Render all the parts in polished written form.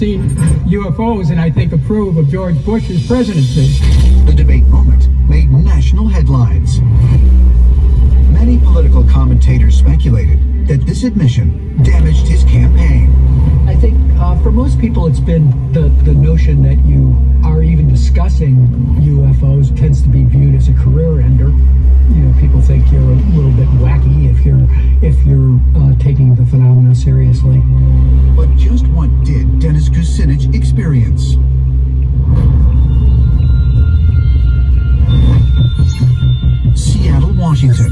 seen UFOs and I think approve of George Bush's presidency. The debate moment made national headlines. Many political commentators speculated that this admission damaged his campaign. I think for most people it's been the notion that you are even discussing UFOs tends to be viewed as a career ender. You know, people think you're a little bit wacky if you're taking the phenomena seriously. But just what did Dennis Kucinich experience? Seattle, Washington,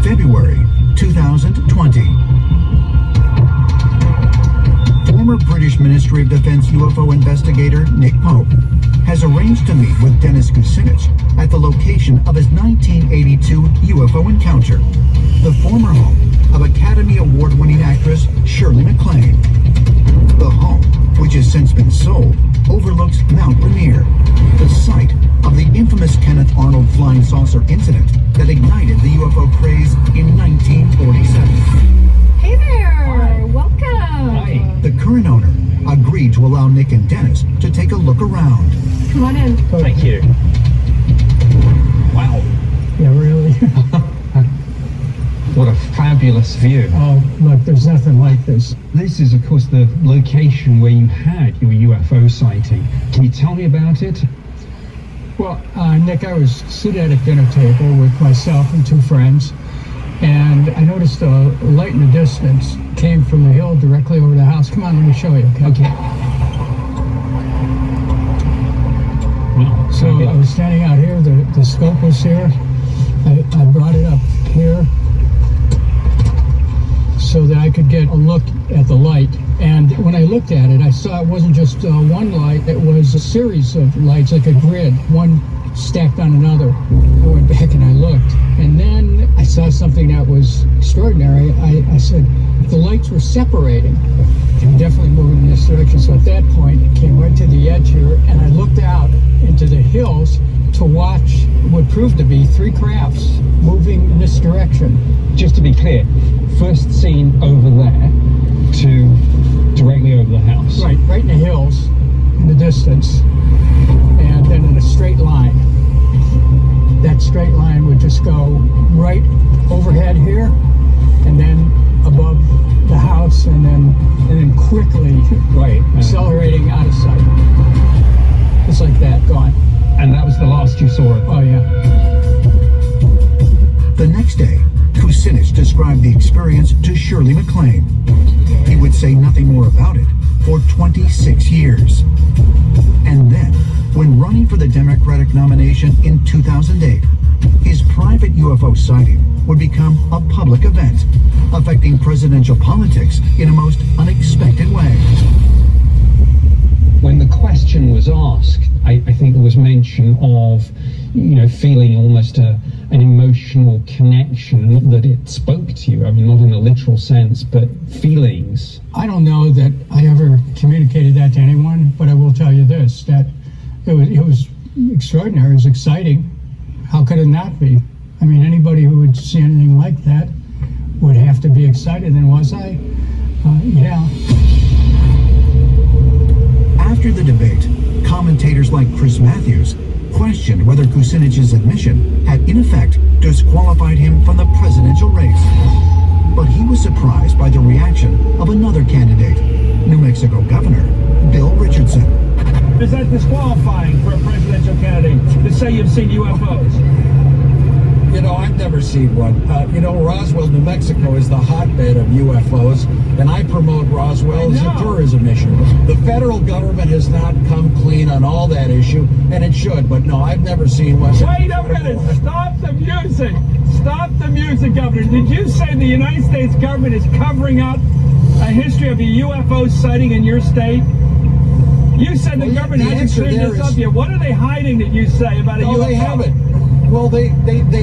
February 2020. Former British Ministry of Defense UFO investigator Nick Pope has arranged to meet with Dennis Kucinich at the location of his 1982 UFO encounter, the former home of Academy Award-winning actress Shirley MacLaine. The home, which has since been sold, overlooks Mount Rainier, the site of the infamous Kenneth Arnold flying saucer incident that ignited the UFO craze in 1947. Hey there! Hi. Welcome! Hi. The current owner agreed to allow Nick and Dennis to take a look around. Come on in. Thank you. Wow. Yeah, really? What a fabulous view. Oh, look, there's nothing like this. This is, of course, the location where you had your UFO sighting. Can you tell me about it? Well, Nick, I was seated at a dinner table with myself and two friends, and I noticed a light in the distance came from the hill directly over the house. Come on, let me show you, okay? Wow. So I was standing out here, the scope was here. I brought it up here so that I could get a look at the light. And when I looked at it, I saw it wasn't just one light, it was a series of lights, like a grid, one stacked on another. I went back and I looked, and then I saw something that was extraordinary. I said, the lights were separating. They were definitely moving in this direction. So at that point, it came right to the edge here, and I looked out into the hills to watch what proved to be three crafts moving in this direction. Just to be clear, first seen over there to directly over the house. Right in the hills, in the distance, and then in a straight line. That straight line would just go right overhead here, and then above the house, and then quickly accelerating out of sight. Just like that, gone. And that was the last you saw of it? Oh, yeah. The next day, Kucinich described the experience to Shirley MacLaine. He would say nothing more about it for 26 years. And then, when running for the Democratic nomination in 2008, his private UFO sighting would become a public event, affecting presidential politics in a most unexpected way. When the question was asked, I think there was mention of, feeling almost an emotional connection, not that it spoke to you, I mean, not in a literal sense, but feelings. I don't know that I ever communicated that to anyone, but I will tell you this, that it was extraordinary, it was exciting. How could it not be? I mean, anybody who would see anything like that would have to be excited, and was I? Yeah. After the debate, commentators like Chris Matthews questioned whether Kucinich's admission had in effect disqualified him from the presidential race. But he was surprised by the reaction of another candidate, New Mexico Governor Bill Richardson. Is that disqualifying for a presidential candidate to say you've seen UFOs? I've never seen one. Roswell, New Mexico is the hotbed of UFOs, and I promote Roswell as a tourism issue. The federal government has not come clean on all that issue, and it should, but no, I've never seen one. Wait a minute! Stop the music! Stop the music, Governor. Did you say the United States government is covering up a history of a UFO sighting in your state? You said the government hasn't cleared this up yet. What are they hiding that you say about a UFO? No, they haven't. Well, they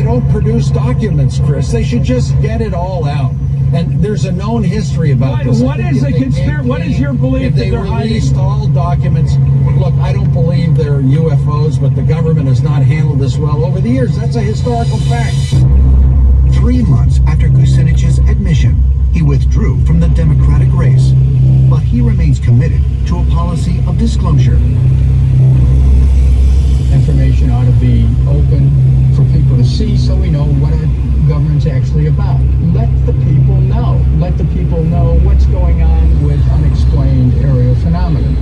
don't produce documents, Chris. They should just get it all out. And there's a known history about this. What is the conspiracy? What is your belief that they're hiding? If they released all documents, look, I don't believe they're UFOs, but the government has not handled this well over the years. That's a historical fact. 3 months after Kucinich's admission, he withdrew from the Democratic race. but he remains committed to a policy of disclosure. Information ought to be open for people to see so we know what our government's actually about. Let the people know. Let the people know what's going on with unexplained aerial phenomena.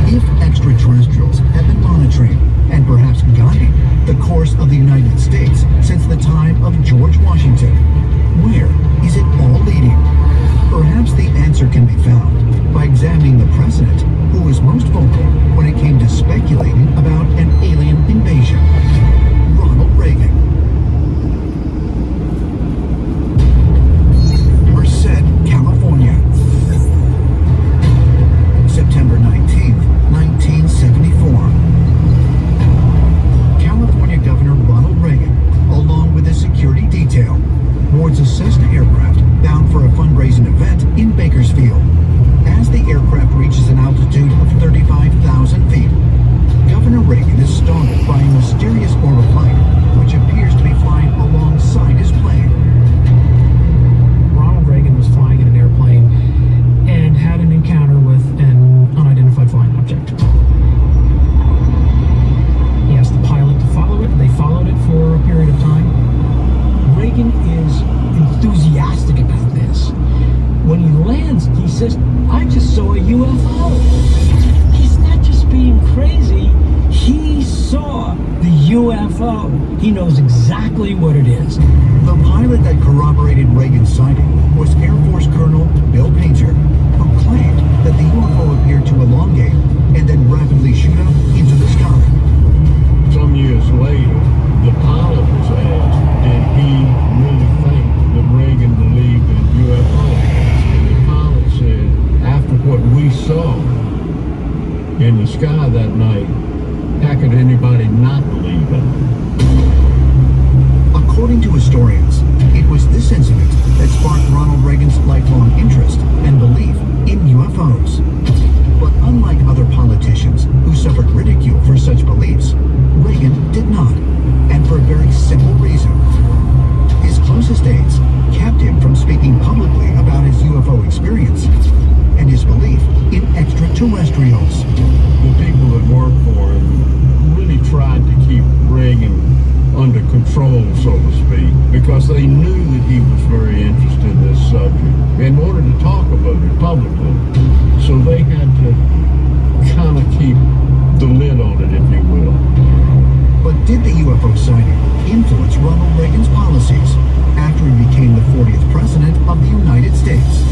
If extraterrestrials have been monitoring and perhaps guiding the course of the United States since the time of George Washington, where is it all leading? Perhaps the answer can be found by examining the president who was most vocal when it came to speculating about an alien invasion, Ronald Reagan. Merced, California. September 19th, 1974. California Governor Ronald Reagan, along with his security detail, boards a Cessna aircraft bound for a fundraising event in Bakersfield. As the aircraft reaches an altitude of 35,000 feet, Governor Reagan is startled by a mysterious orb of light, which appears to be flying alongside his plane. Ronald Reagan was flying in an airplane and had an encounter with an unidentified flying object. He asked the pilot to follow it. They followed it for a period of time. Reagan is enthusiastic about this. When he lands, he says, "I just saw a UFO." He's not just being crazy. He saw the UFO. He knows exactly what it is. The pilot that corroborated Reagan's sighting was Air Force Colonel Bill Painter, who claimed that the UFO appeared to elongate and then rapidly shoot up into the sky. Some years later, the pilot was asked, did he really think that Reagan believed in UFOs? And the pilot said, after what we saw in the sky that night, how could anybody not believe it? According to historians, it was this incident that sparked Ronald Reagan's lifelong interest and belief in UFOs. But unlike other politicians who suffered ridicule for such beliefs, Reagan did not, and for a very simple reason. His closest aides kept him from speaking publicly about his UFO experience and his belief in extraterrestrials. The people that worked for him really tried to keep Reagan under control, so to speak, because they knew that he was very interested in this subject in order to talk about it publicly. So they had to kind of keep the lid on it, if you will. But did the UFO sighting influence Ronald Reagan's policies after he became the 40th president of the United States?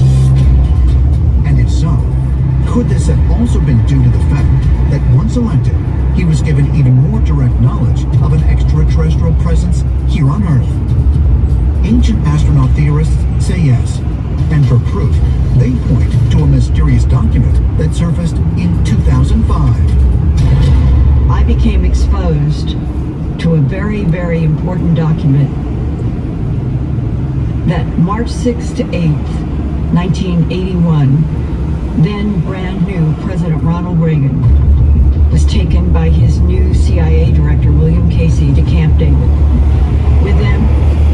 And if so, could this have also been due to the fact that once elected, he was given even more direct knowledge of an extraterrestrial presence here on Earth? Ancient astronaut theorists say yes, and for proof, they point to a mysterious document that surfaced in 2005. I became exposed to a very, very important document that March 6th to 8th, 1981, then brand new President Ronald Reagan was taken by his new CIA director, William Casey, to Camp David. With them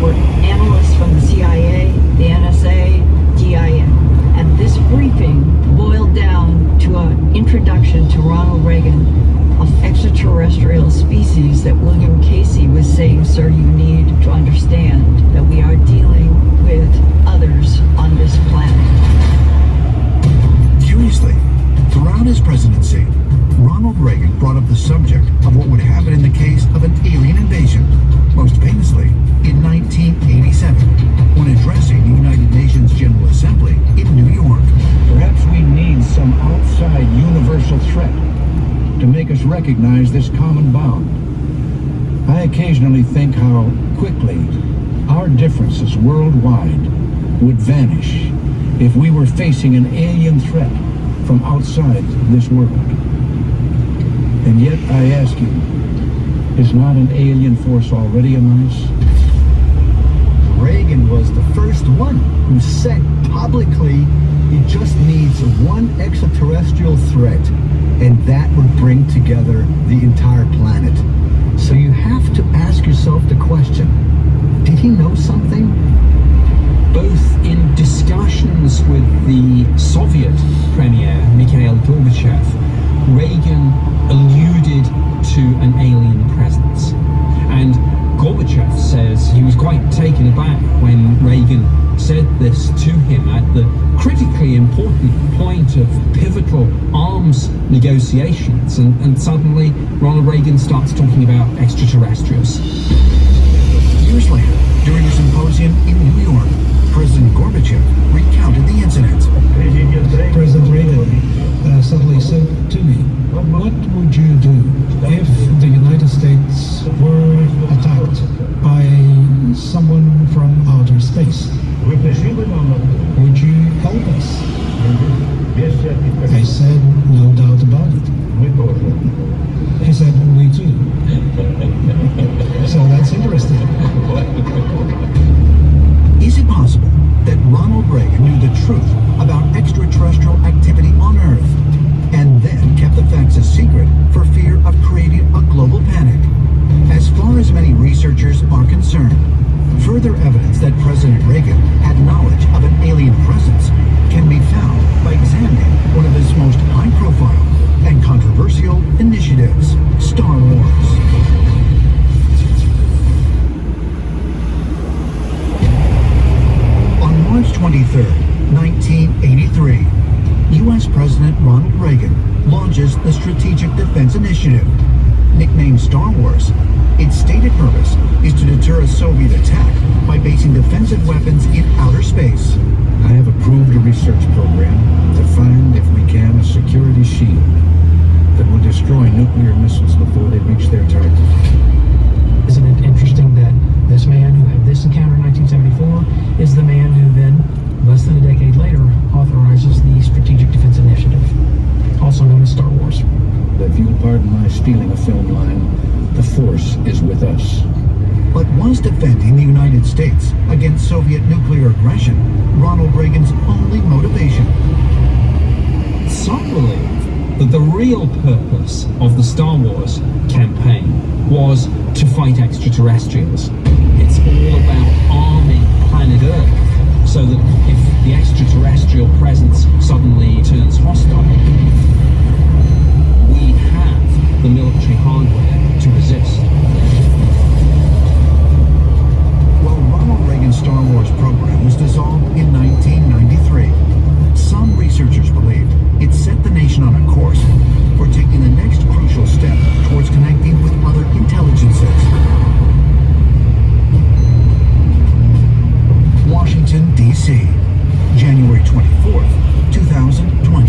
were analysts from the CIA, the NSA, DIN. And this briefing boiled down to an introduction to Ronald Reagan of extraterrestrial species that William Casey was saying, sir, you need to understand that we are dealing with others on this planet. Curiously, throughout his presidency, Ronald Reagan brought up the subject of what would happen in the case of an alien invasion, most famously in 1987, when addressing the United Nations General Assembly in New York. Perhaps we need some outside universal threat to make us recognize this common bond. I occasionally think how quickly our differences worldwide would vanish if we were facing an alien threat from outside this world. And yet I ask you, is not an alien force already among us? Reagan was the first one who said publicly he just needs one extraterrestrial threat, and that would bring together the entire planet. So you have to ask yourself the question, did he know something? both in discussions with the Soviet Premier Mikhail Gorbachev, Reagan alluded to an alien presence. And Gorbachev says he was quite taken aback when Reagan said this to him at the critically important point of pivotal arms negotiations, and suddenly Ronald Reagan starts talking about extraterrestrials. Years later, during a symposium in New York, President Gorbachev recounted the incident. President Reagan suddenly said to me, "What would you do if the United States were attacked by someone from outer space? Would you help us?" I said, "No doubt about it." He said, "We too." So that's interesting. Is it possible that Ronald Reagan knew the truth about extraterrestrial activity on Earth and then kept the facts a secret for fear of creating a global panic? As far as many researchers are concerned, further evidence that President Reagan had knowledge of an alien presence can be found by examining one of his most high-profile and controversial initiatives, Star Wars. On March 23, 1983, U.S. President Ronald Reagan launches the Strategic Defense Initiative, nicknamed Star Wars. Its stated purpose is to deter a Soviet attack by basing defensive weapons in outer space. I have approved a research program to find, if we can, a security shield that will destroy nuclear missiles before they reach their target. Isn't it interesting that this man who had this encounter in 1974 is the man who then, less than a decade later, authorizes the Strategic Defense Initiative, also known as Star Wars? If you'll pardon my stealing a film line, the Force is with us. But was defending the United States against Soviet nuclear aggression Ronald Reagan's only motivation? Some believe that the real purpose of the Star Wars campaign was to fight extraterrestrials. It's all about arming planet Earth so that if the extraterrestrial presence suddenly turns hostile, we have the military hardware to resist. While Ronald Reagan's Star Wars program was dissolved in 1993, some researchers believe it set the nation on a course for taking the next crucial step towards connecting with other intelligences. Washington, D.C., January 24th, 2020.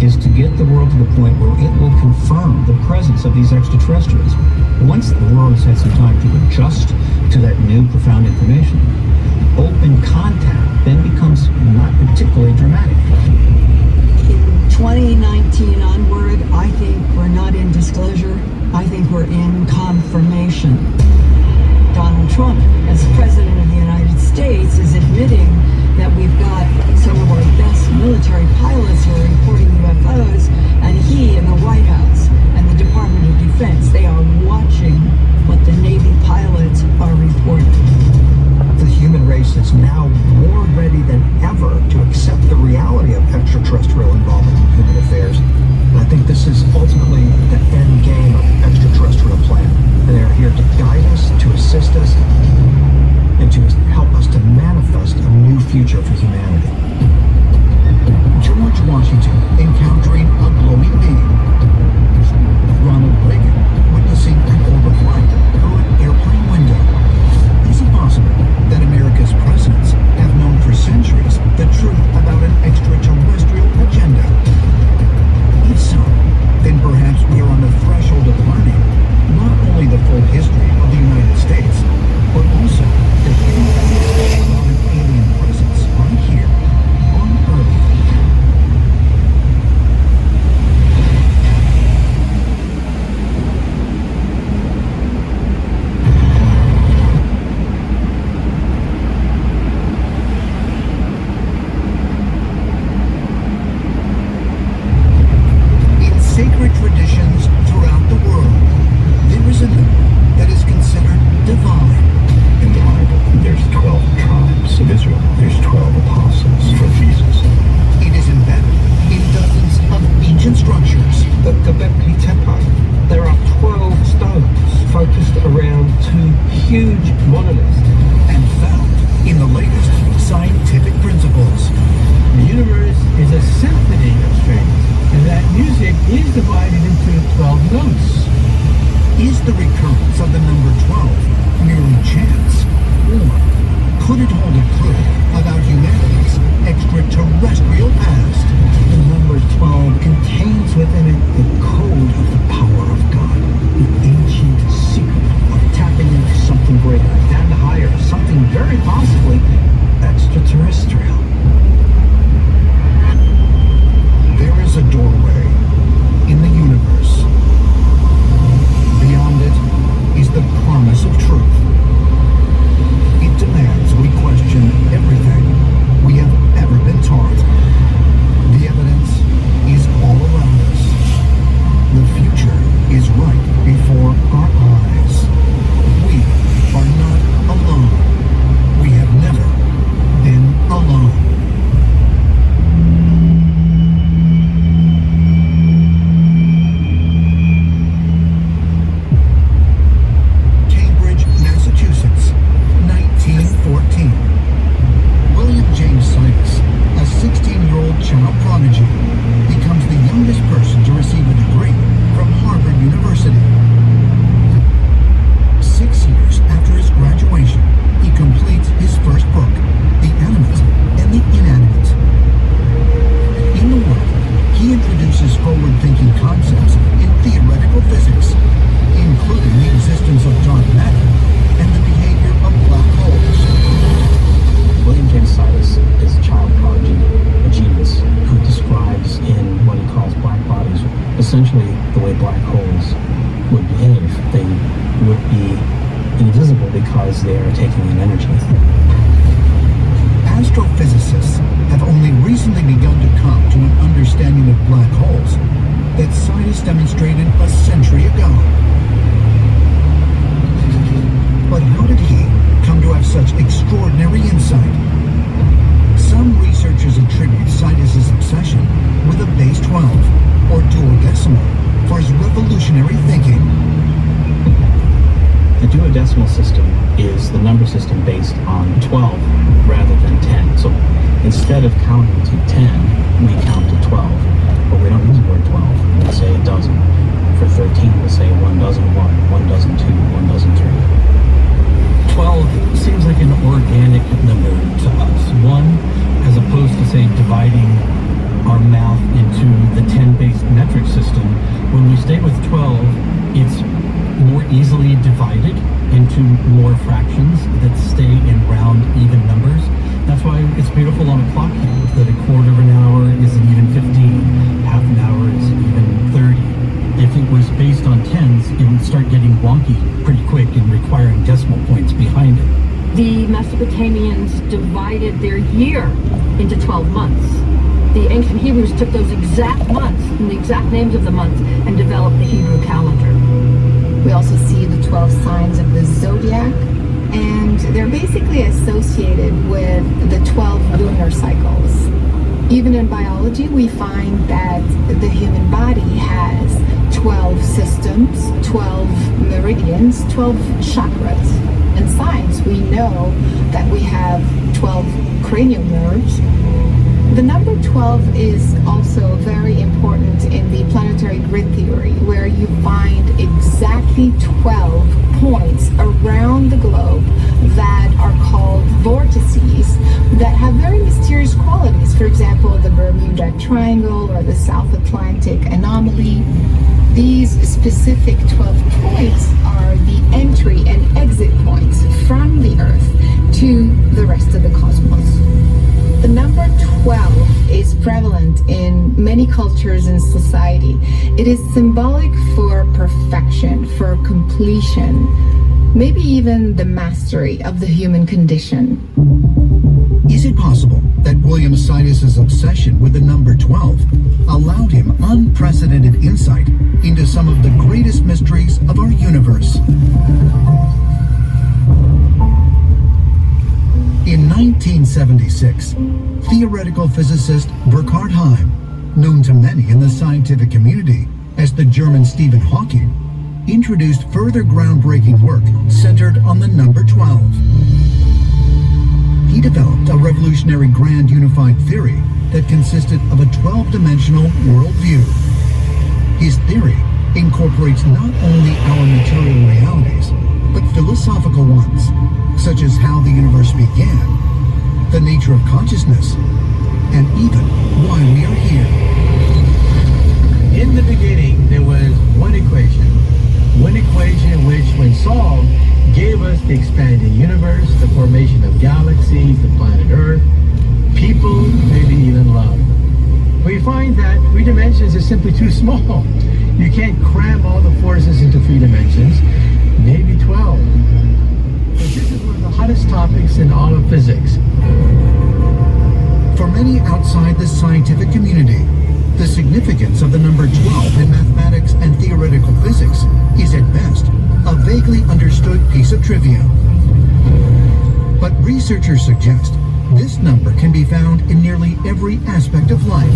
is to get the world to the point where it will confirm the presence of these extraterrestrials. Once the world has had some time to adjust to that new profound information, open contact then becomes not particularly dramatic. In 2019 onward, I think we're not in disclosure. I think we're in confirmation. Donald Trump, as President of the United States, is admitting that we've got some of our best military pilots who are reporting UFOs, and he in the White House and the Department of Defense, they are watching what the Navy pilots are reporting. The human race is now more ready than ever to accept the reality of extraterrestrial involvement in human affairs. And I think this is ultimately the end game of the extraterrestrial plan. And they are here to guide us, to assist us, and to help us to manifest a new future for humanity. George Washington encountering a glowing being. Ronald Reagan witnessing an orb of light through an airplane window. Is it possible that America's presidents have known for centuries the truth about an extraterrestrial agenda? If so, then perhaps we are on the threshold of learning not only the full history of the United States, but also the hidden evidence of an alien presence right here on Earth. Sacred traditions throughout the world, there is a number that is considered divine. In the Bible, there's 12 tribes of Israel. There's 12 apostles for Jesus. It is embedded in dozens of ancient structures. The Göbekli Tepe, there are 12 stones focused around two huge monoliths. And found in the latest scientific principles. The universe is a symphony of strings, and that music is divided into 12 notes. Is the recurrence of the number 12 merely chance? Or could it hold a clue about humanity's extraterrestrial past? The number 12 contains within it the code of the power of God, the ancient secret of tapping into something greater and higher, something very possibly extraterrestrial. There is a doorway in the universe. Beyond it is the promise of truth. It demands we question everything we have ever been taught. The evidence is all around us. The future is right before our eyes. We are not alone. We have never been alone. Cambridge, Massachusetts, 1914. William James Sidis, a 16-year-old child prodigy, becomes the youngest person to receive a degree from Harvard University. 6 years after his graduation, he completes his first book, The Animate and the Inanimate. In the work, he introduces forward-thinking concepts in theoretical physics, including the existence of dark matter and the behavior of black holes. William James Sidis is a child prodigy, a genius, who describes in what he calls black bodies, essentially the way black holes would behave. They would be invisible because they are taking in energy. Astrophysicists have only recently begun to come to an understanding of black holes that scientists demonstrated a century ago. But how did he come to have such extraordinary insight? Some researchers attribute Sidis' obsession with a base 12, or duodecimal, for his revolutionary thinking. The duodecimal system is the number system based on 12 rather than 10. So instead of counting to 10, we count to 12. But we don't use the word 12. We say a dozen. For 13, we'll say 1 dozen 1, 1 dozen 2, 1 dozen 3. 12 seems like an organic number to us. 1, as opposed to, say, dividing our mouth into the 10 4 fractions that stay in round, even numbers. That's why it's beautiful on a clock hand that a quarter of an hour is an even 15, half an hour is even 30. If it was based on tens, it would start getting wonky pretty quick and requiring decimal points behind it. The Mesopotamians divided their year into 12 months. The ancient Hebrews took those exact months and the exact names of the months and developed the Hebrew calendar. We also see the 12 signs of the zodiac, and they're basically associated with the 12 lunar cycles. Even in biology, we find that the human body has 12 systems, 12 meridians, 12 chakras. In science, we know that we have 12 cranial nerves. The number 12 is also very important in the planetary grid theory, where you find exactly 12 points around the globe that are called vortices that have very mysterious qualities. For example, the Bermuda Triangle or the South Atlantic Anomaly. These specific 12 points are the entry and exit points from the Earth to the rest of the cosmos. The number 12 is prevalent in many cultures and society. It is symbolic for perfection, for completion, maybe even the mastery of the human condition. Is it possible that William Sidis's obsession with the number 12 allowed him unprecedented insight into some of the greatest mysteries of our universe? In 1976, theoretical physicist Burkhard Heim, known to many in the scientific community as the German Stephen Hawking, introduced further groundbreaking work centered on the number 12. He developed a revolutionary grand unified theory that consisted of a 12-dimensional worldview. His theory incorporates not only our material realities, but philosophical ones, such as how the universe began, the nature of consciousness, and even why we are here. In the beginning, there was one equation which, when solved, gave us the expanding universe, the formation of galaxies, the planet Earth, people, maybe even love. We find that 3 dimensions is simply too small. You can't cram all the forces into 3 dimensions, maybe 12. But this is one of the hottest topics in all of physics. For many outside the scientific community, the significance of the number 12 in mathematics and theoretical physics is at best a vaguely understood piece of trivia. But researchers suggest this number can be found in nearly every aspect of life,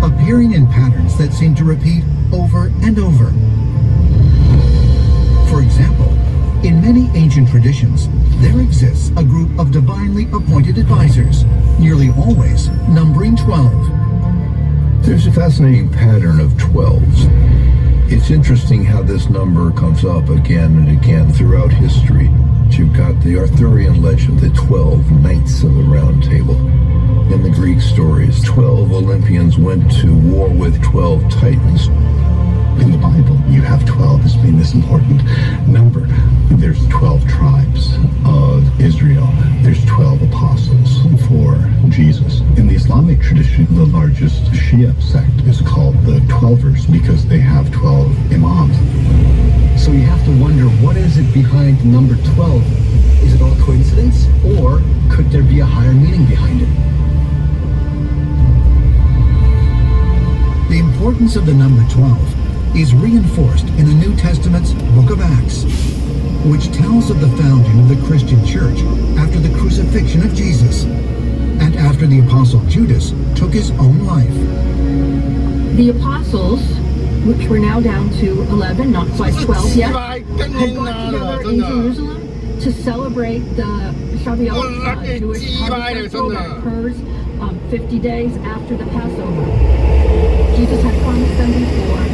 appearing in patterns that seem to repeat over and over. For example, in many ancient traditions, there exists a group of divinely appointed advisors, nearly always numbering 12. There's a fascinating pattern of 12s. It's interesting how this number comes up again and again throughout history. You've got the Arthurian legend, the 12 Knights of the Round Table. In the Greek stories, 12 Olympians went to war with 12 Titans. In the Bible, you have 12 as being this important number. There's 12 tribes of Israel. There's 12 apostles for Jesus. In the Islamic tradition, the largest Shia sect is called the Twelvers because they have 12 imams. So you have to wonder, what is it behind the number 12? Is it all coincidence, or could there be a higher meaning behind it? The importance of the number 12 is reinforced in the New Testament's Book of Acts, which tells of the founding of the Christian church after the crucifixion of Jesus and after the apostle Judas took his own life. The apostles, which we're now down to 11, not quite 12 yet, had got together in Jerusalem to celebrate the Shavuot, Jewish harvest festival that occurs 50 days after the Passover. Jesus had promised them before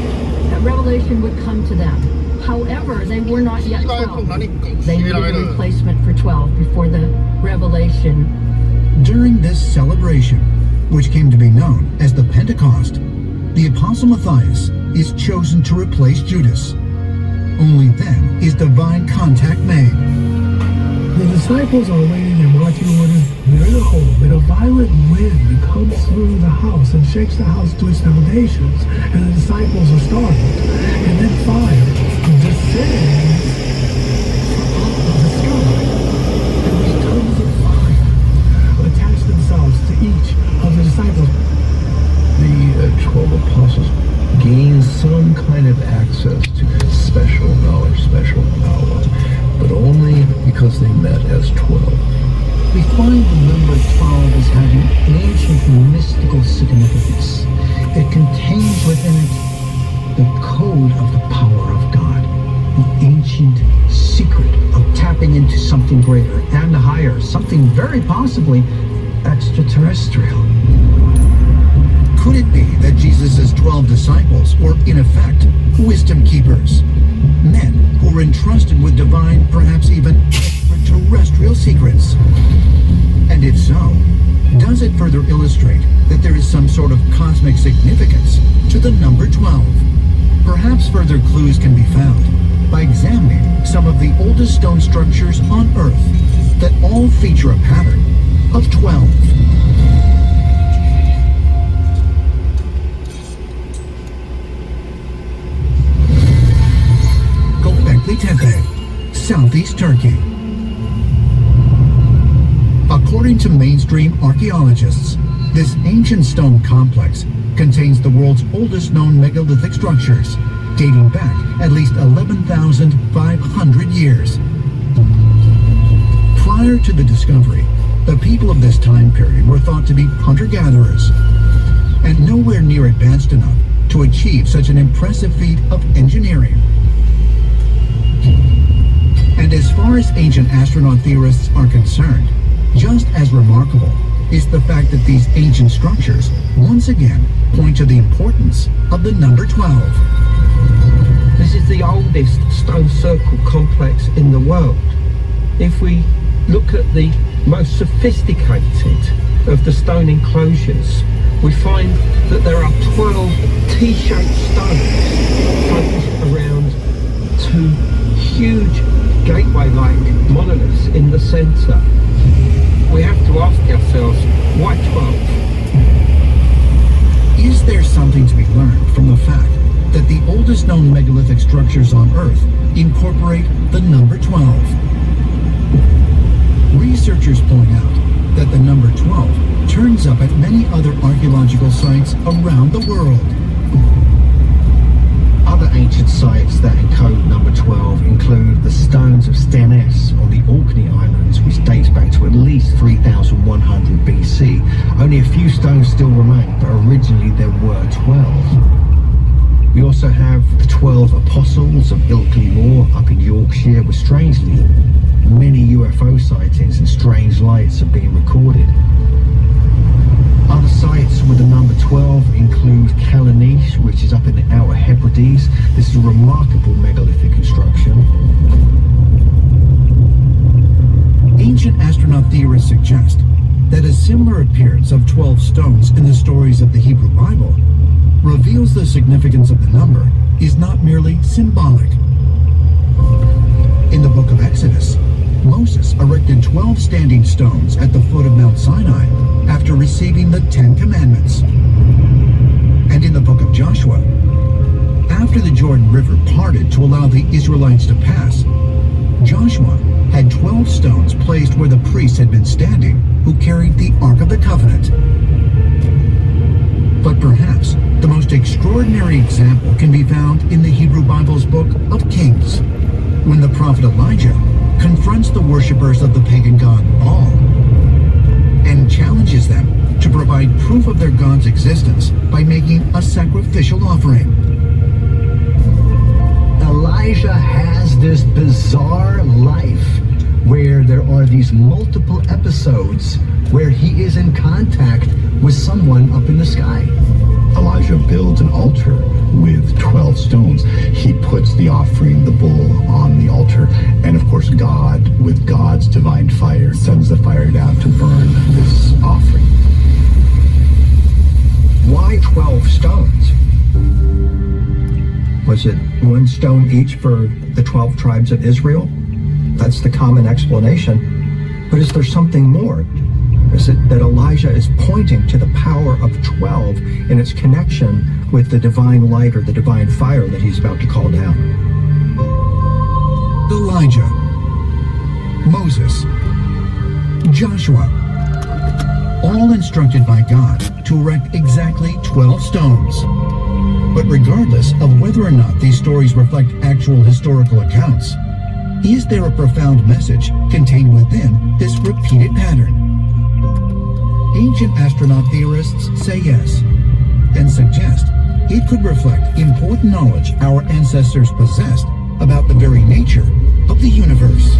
that revelation would come to them. However, they were not yet 12. They needed a replacement for 12 before the revelation. During this celebration, which came to be known as the Pentecost, the Apostle Matthias is chosen to replace Judas. Only then is divine contact made. The disciples are waiting and watching orders. They're in a home, and a violent wind comes through the house and shakes the house to its foundations, and the disciples are startled. And then fire descends from the sky, and these tongues of fire attach themselves to each of the disciples. The 12 apostles gained some kind of access to special knowledge, special power, but only because they met as 12. We find the number 12 as having ancient mystical significance. It contains within it the code of the power of God, the ancient secret of tapping into something greater and higher, something very possibly extraterrestrial. Could it be that Jesus' 12 disciples were, in effect, wisdom keepers? Men who were entrusted with divine, perhaps even extraterrestrial secrets? And if so, does it further illustrate that there is some sort of cosmic significance to the number 12? Perhaps further clues can be found by examining some of the oldest stone structures on Earth that all feature a pattern of 12. Göbekli Tepe, southeast Turkey. According to mainstream archaeologists, this ancient stone complex contains the world's oldest known megalithic structures, dating back at least 11,500 years. Prior to the discovery, the people of this time period were thought to be hunter-gatherers, and nowhere near advanced enough to achieve such an impressive feat of engineering. And as far as ancient astronaut theorists are concerned, just as remarkable is the fact that these ancient structures once again point to the importance of the number 12. This is the oldest stone circle complex in the world. If we look at the most sophisticated of the stone enclosures, we find that there are 12 T-shaped stones focused around two huge gateway-like monoliths in the center. We have to ask ourselves, why 12? Is there something to be learned from the fact that the oldest known megalithic structures on Earth incorporate the number 12? Researchers point out that the number 12 turns up at many other archaeological sites around the world. Other ancient sites that encode number 12 include the stones of Stennes on the Orkney Islands, which dates back to at least 3100 BC. Only a few stones still remain, but originally there were 12. We also have the 12 Apostles of Ilkley Moor up in Yorkshire, where strangely many UFO sightings and strange lights are being recorded. Other sites with the number 12 include Callanish, which is up in the Outer Hebrides. This is a remarkable megalithic construction. Ancient astronaut theorists suggest that a similar appearance of 12 stones in the stories of the Hebrew Bible reveals the significance of the number is not merely symbolic. In the book of Exodus, Moses erected 12 standing stones at the foot of Mount Sinai after receiving the 10 Commandments. And in the book of Joshua, after the Jordan River parted to allow the Israelites to pass, Joshua had 12 stones placed where the priests had been standing who carried the Ark of the Covenant. But perhaps the most extraordinary example can be found in the Hebrew Bible's book of Kings, when the prophet Elijah confronts the worshippers of the pagan god Baal and challenges them to provide proof of their god's existence by making a sacrificial offering. Elijah has this bizarre life where there are these multiple episodes where he is in contact with someone up in the sky. Elijah builds an altar with 12 stones. He puts the offering, the bull, on the altar. And of course, God, with God's divine fire, sends the fire down to burn this offering. Why 12 stones? Was it one stone each for the 12 tribes of Israel? That's the common explanation. But is there something more? Is it that Elijah is pointing to the power of 12 in its connection with the divine light or the divine fire that he's about to call down? Elijah, Moses, Joshua, all instructed by God to erect exactly 12 stones. But regardless of whether or not these stories reflect actual historical accounts, is there a profound message contained within this repeated pattern? Ancient astronaut theorists say yes, and suggest it could reflect important knowledge our ancestors possessed about the very nature of the universe.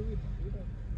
subito.